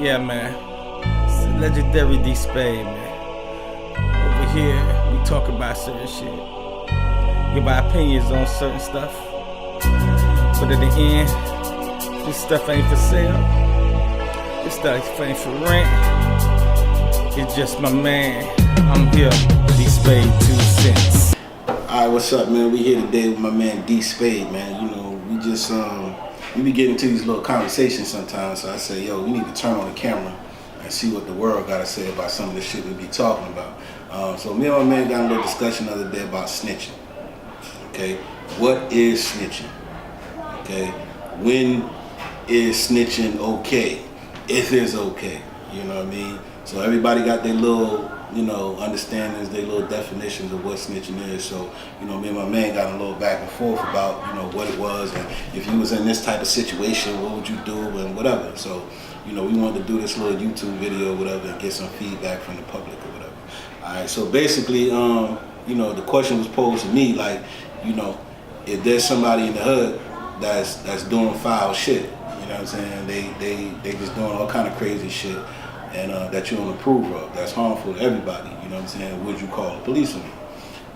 Yeah, man. It's the legendary D Spade, man. Over here, we talk about certain shit. Give our opinions on certain stuff. But at the end, this stuff ain't for sale. This stuff ain't for rent. It's just my man. I'm here, D Spade 2 cents. Alright, what's up, man? We here today with my man D Spade, man. You know, we just we be getting into these little conversations sometimes. So I say, yo, we need to turn on the camera and see what the world got to say about some of the shit we be talking about. So me and my man got a little discussion the other day about snitching. Okay, what is snitching? Okay, when is snitching okay? If it's okay, you know what I mean? So everybody got their little, you know, understandings, their little definitions of what snitching is. So, you know, me and my man got a little back and forth about, you know, what it was and if you was in this type of situation, what would you do and whatever. So, you know, we wanted to do this little YouTube video or whatever and get some feedback from the public or whatever. All right, so basically, you know, the question was posed to me, like, you know, if there's somebody in the hood that's doing foul shit, you know what I'm saying? They just doing all kind of crazy shit. And that you don't approve of, that's harmful to everybody, you know what I'm saying? Would you call the police on me?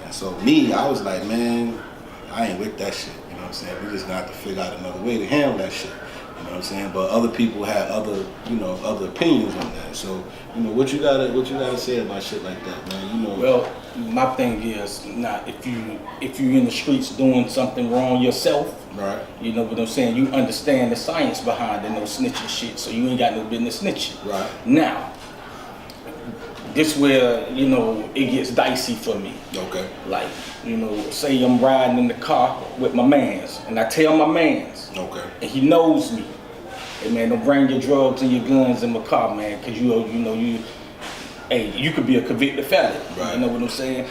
And so me, I was like, man, I ain't with that shit, you know what I'm saying? We just got to figure out another way to handle that shit, you know what I'm saying? But other people have other, you know, other opinions on that. So, you know, what you gotta say about shit like that, man? You know. Well, my thing is, not if you in the streets doing something wrong yourself, right? You know what I'm saying? You understand the science behind the no snitching shit, so you ain't got no business snitching. Right. Now, this where, you know, it gets dicey for me. Okay. Like, you know, say I'm riding in the car with my mans, and I tell my mans, okay, and he knows me. Hey man, don't bring your drugs and your guns in my car, man, because hey, you could be a convicted felon. Right. You know what I'm saying?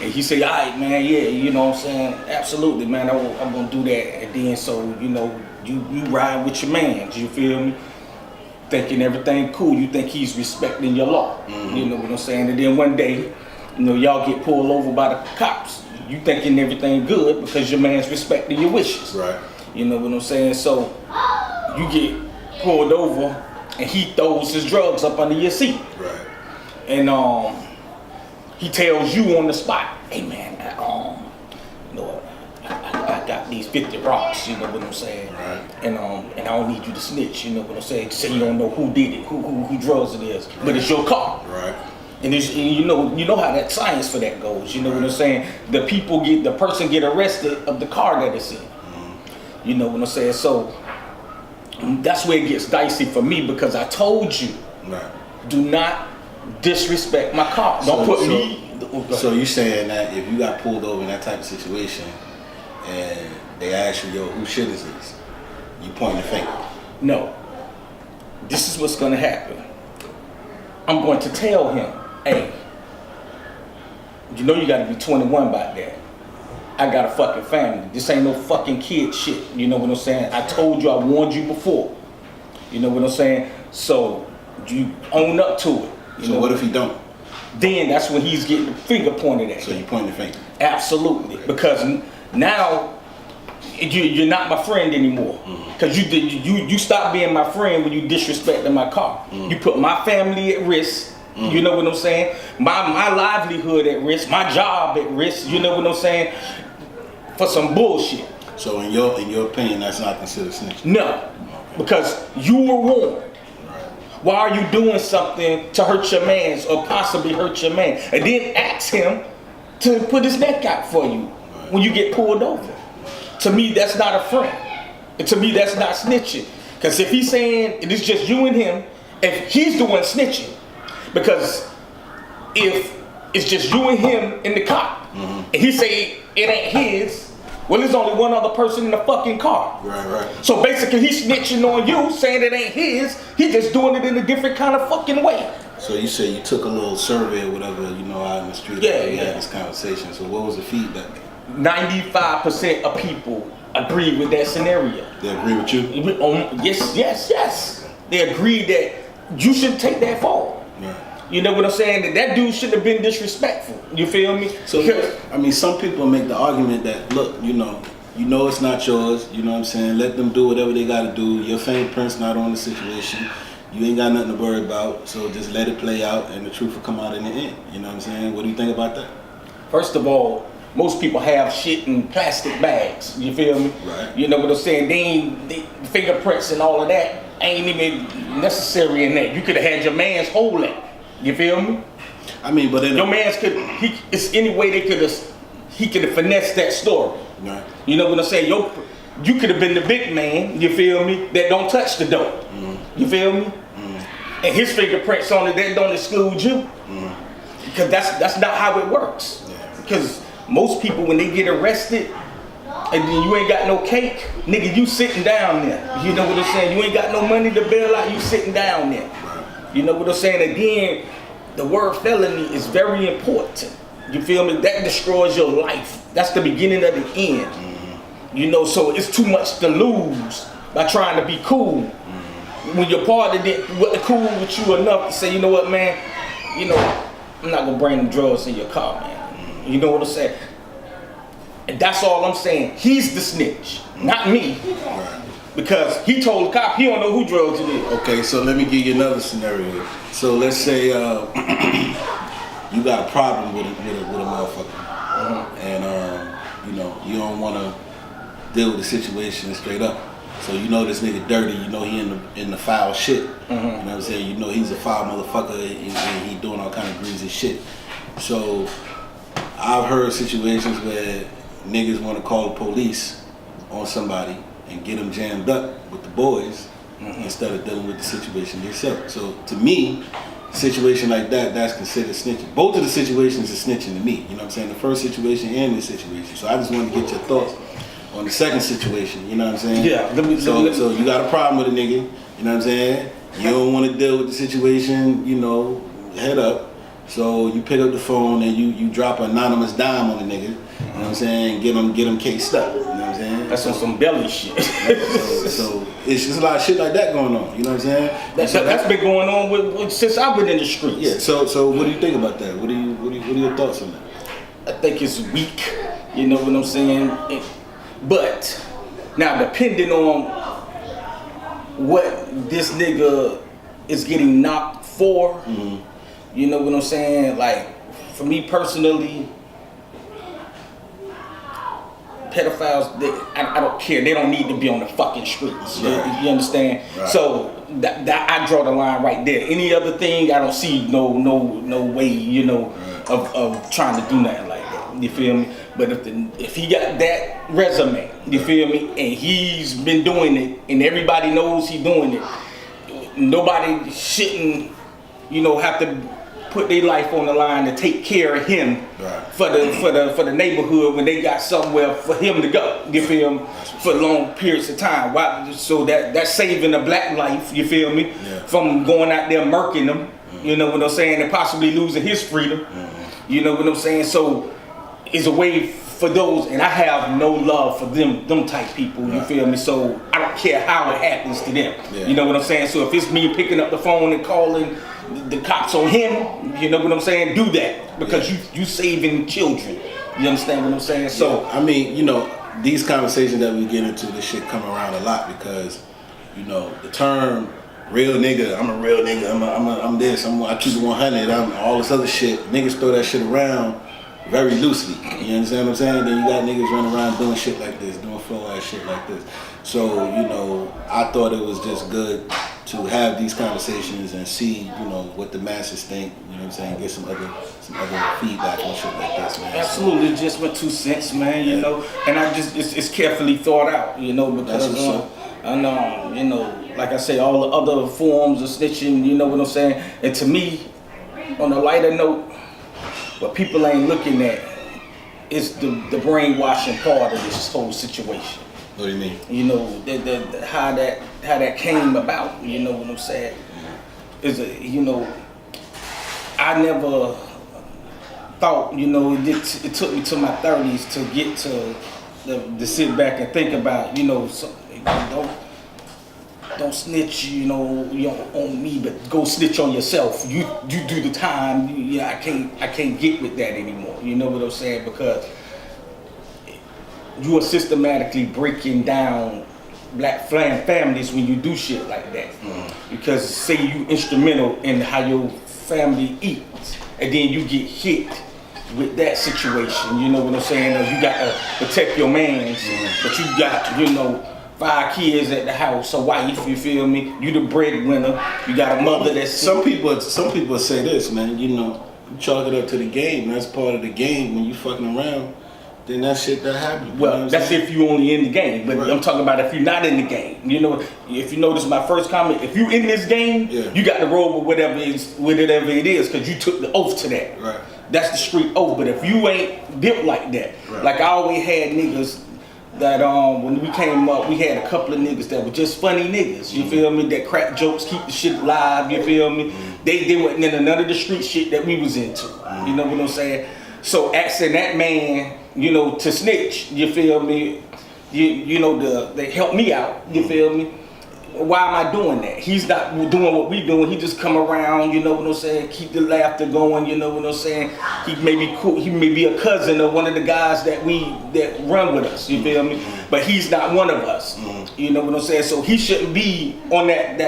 And he say, all right, man, yeah, you know what I'm saying? Absolutely, man, I'm going to do that. And then, so, you know, you ride with your man, you feel me? Thinking everything cool. You think he's respecting your law. Mm-hmm. You know what I'm saying? And then one day, you know, y'all get pulled over by the cops. You thinking everything good because your man's respecting your wishes. Right. You know what I'm saying? So, you get pulled over and he throws his drugs up under your seat. Right. And he tells you on the spot, hey man, you know, I got these 50 rocks, you know what I'm saying? Right. And I don't need you to snitch, you know what I'm saying? Say you don't know who did it, who drugs it is, right. But it's your car. Right. And you know how that science for that goes, you know what I'm saying? The person get arrested of the car that it's in. Mm-hmm. You know what I'm saying? So that's where it gets dicey for me because I told you, right, do not disrespect my car. Don't put me. So you saying that if you got pulled over in that type of situation and they ask you, yo, whose shit is this? You point the finger. No. This is what's gonna happen. I'm going to tell him, hey, you know you gotta be 21 by that. I got a fucking family. This ain't no fucking kid shit. You know what I'm saying? I told you, I warned you before. You know what I'm saying? So you own up to it. So what if he don't? Then that's when he's getting the finger pointed at. So you point the finger? Absolutely. Okay. Because now you're not my friend anymore. Because you stopped being my friend when you disrespected my car. You put my family at risk. You know what I'm saying? My livelihood at risk. My job at risk. You know what I'm saying? For some bullshit. So in your opinion, that's not considered snitching? No. Because you were warned. Why are you doing something to hurt your mans or possibly hurt your man? And then ask him to put his neck out for you when you get pulled over. To me, that's not a friend. And to me, that's not snitching. Because if he's saying it's just you and him, if he's the one snitching, because if it's just you and him in the car, and he say it ain't his, well, there's only one other person in the fucking car. Right. So basically, he's snitching on you, saying it ain't his. He just doing it in a different kind of fucking way. So you say you took a little survey or whatever, you know, out in the street. Yeah. Had this conversation. So what was the feedback? 95% of people agree with that scenario. They agree with you? Yes. They agree that you shouldn't take that fall. Right. You know what I'm saying? That dude shouldn't have been disrespectful. You feel me? So, I mean, some people make the argument that, look, you know it's not yours. You know what I'm saying? Let them do whatever they got to do. Your fingerprint's not on the situation. You ain't got nothing to worry about, so just let it play out and the truth will come out in the end. You know what I'm saying? What do you think about that? First of all, most people have shit in plastic bags. You feel me? Right. You know what I'm saying? They fingerprints and all of that ain't even necessary in that. You could have had your man's hold it. You feel me? I mean, but then Your man's it's any way he could have finessed that story. right. You know what I'm saying? You could have been the big man, you feel me, that don't touch the dope. You feel me? And his fingerprints on it, that don't exclude you. Because that's not how it works. Because most people, when they get arrested, and then you ain't got no cake, nigga, you sitting down there. You know what I'm saying? You ain't got no money to bail out, you sitting down there. You know what I'm saying? Again, the word felony is very important. You feel me? That destroys your life. That's the beginning of the end. You know, so it's too much to lose by trying to be cool. When your partner wasn't cool with you enough to say, you know what, man, you know, I'm not gonna bring them drugs in your car, man. You know what I'm saying? And that's all I'm saying. He's the snitch, not me. Because he told the cop he don't know who drugs it is. Okay, so let me give you another scenario. So let's say you got a problem with a motherfucker, and you know you don't want to deal with the situation straight up. So you know this nigga dirty. You know he in the foul shit. You know what I'm saying? You know he's a foul motherfucker, and he doing all kind of greasy shit. So I've heard situations where niggas want to call the police on somebody and get them jammed up with the boys instead of dealing with the situation themselves. So to me, a situation like that, that's considered snitching. Both of the situations are snitching to me. You know what I'm saying? The first situation and this situation. So I just wanted to get your thoughts on the second situation. You know what I'm saying? Yeah. So you got a problem with a nigga. You know what I'm saying? You don't want to deal with the situation. You know, head up. So you pick up the phone and you drop an anonymous dime on the nigga. You know what I'm saying? Get him cased up. You know what I'm saying? That's on some belly shit. so it's just a lot of shit like that going on. You know what I'm saying? That's been going on with since I've been in the streets. Yeah. So what do you think about that? What are your thoughts on that? I think it's weak. You know what I'm saying? But now, depending on what this nigga is getting knocked for, you know what I'm saying? Like, for me personally, pedophiles, I don't care. They don't need to be on the fucking streets. Right. You understand? Right. So that I draw the line right there. Any other thing, I don't see no way, you know, of trying to do nothing like that. You feel me? But if he got that resume, you feel me, and he's been doing it, and everybody knows he's doing it, nobody shouldn't, you know, have to put their life on the line to take care of him for the neighborhood when they got somewhere for him to go. You feel me? For long periods of time. Why? So that's saving a black life. You feel me? From going out there murking them. You know what I'm saying? And possibly losing his freedom. You know what I'm saying? So it's a way for those, and I have no love for them type people. You feel me? So I don't care how it happens to them. You know what I'm saying? So if it's me picking up the phone and calling the cops on him, you know what I'm saying? Do that, because you saving children. You understand what I'm saying? So I mean, you know, these conversations that we get into, this shit come around a lot because, you know, the term real nigga, I'm a real nigga, I'm this, I keep it 100, I'm all this other shit. Niggas throw that shit around very loosely. You understand what I'm saying? Then you got niggas running around doing shit like this, doing flow ass shit like this. So, you know, I thought it was just good to have these conversations and see, you know, what the masses think, you know what I'm saying, get some other feedback and shit like this, man. Absolutely, just my 2 cents, man, you know, and I just, it's carefully thought out, you know, because, I know, you know, like I say, all the other forms of snitching, you know what I'm saying, and to me, on a lighter note, what people ain't looking at is the brainwashing part of this whole situation. What do you mean? You know, how that came about. You know what I'm saying? You know, I never thought. You know, it took me to my 30s to get to sit back and think about. You know, don't snitch. You know, on me, but go snitch on yourself. You do the time. I can't get with that anymore. You know what I'm saying? Because you are systematically breaking down black families when you do shit like that. Because say you instrumental in how your family eats, and then you get hit with that situation, you know what I'm saying? Or you gotta protect your mans, but you got, you know, 5 kids at the house, a wife, you feel me? You the breadwinner, you got a mother that's some people say this, man, you know, you chalk it up to the game. That's part of the game. When you fucking around, then that shit that happens. well, that's if you only in the game. But Right. I'm talking about if you're not in the game. You know, if you notice my first comment, if you in this game, you got to roll with whatever it is, because you took the oath to that. Right. That's the street oath. But if you ain't built like that, Right. like I always had niggas that when we came up, we had a couple of niggas that were just funny niggas. You feel me? That crack jokes, keep the shit alive. You feel me? They wasn't into none of the street shit that we was into. You know what I'm saying? So asking that man, you know, to snitch, you feel me? You know, they help me out, you feel me? Why am I doing that? He's not doing what we doing. He just come around, you know what I'm saying? Keep the laughter going, you know what I'm saying? He may be cool. He may be a cousin of one of the guys that run with us, you feel me? But he's not one of us, you know what I'm saying? So he shouldn't be on that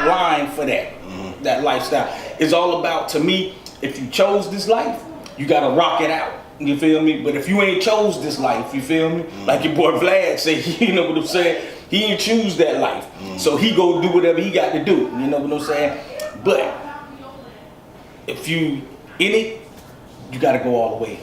line for that lifestyle. It's all about, to me, if you chose this life, you gotta rock it out. You feel me? But if you ain't chose this life, you feel me? Like your boy Vlad say, you know what I'm saying? He ain't choose that life. So he go do whatever he got to do. You know what I'm saying? But if you in it, you gotta go all the way.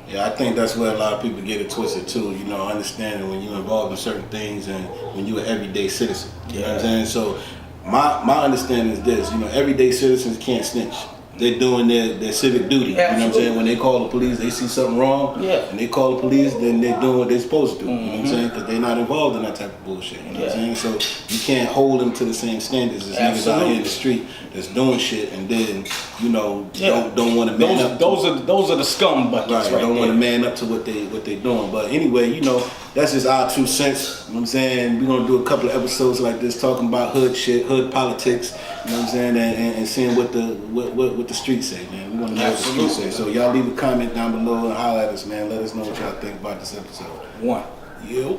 Yeah, I think that's where a lot of people get it twisted too. You know, understanding when you're involved in certain things and when you're an everyday citizen. You know what I'm saying? So my understanding is this. You know, everyday citizens can't snitch. They're doing their civic duty. You know what I'm saying? When they call the police, they see something wrong, and they call the police, then they're doing what they're supposed to do. You know what I'm saying? Because they're not involved in that type of bullshit. You know what I'm saying? So you can't hold them to the same standards as niggas out here in the street that's doing shit and then, you know, don't want to man up. Those are the scum buckets right don't want to there. man up to what they're doing. But anyway, you know, that's just our 2 cents. You know what I'm saying? We're gonna do a couple of episodes like this talking about hood shit, hood politics, you know what I'm saying, and seeing what the streets say, man. We wanna know what the streets say. So y'all leave a comment down below and holler at us, man. Let us know what y'all think about this episode. One. Yo.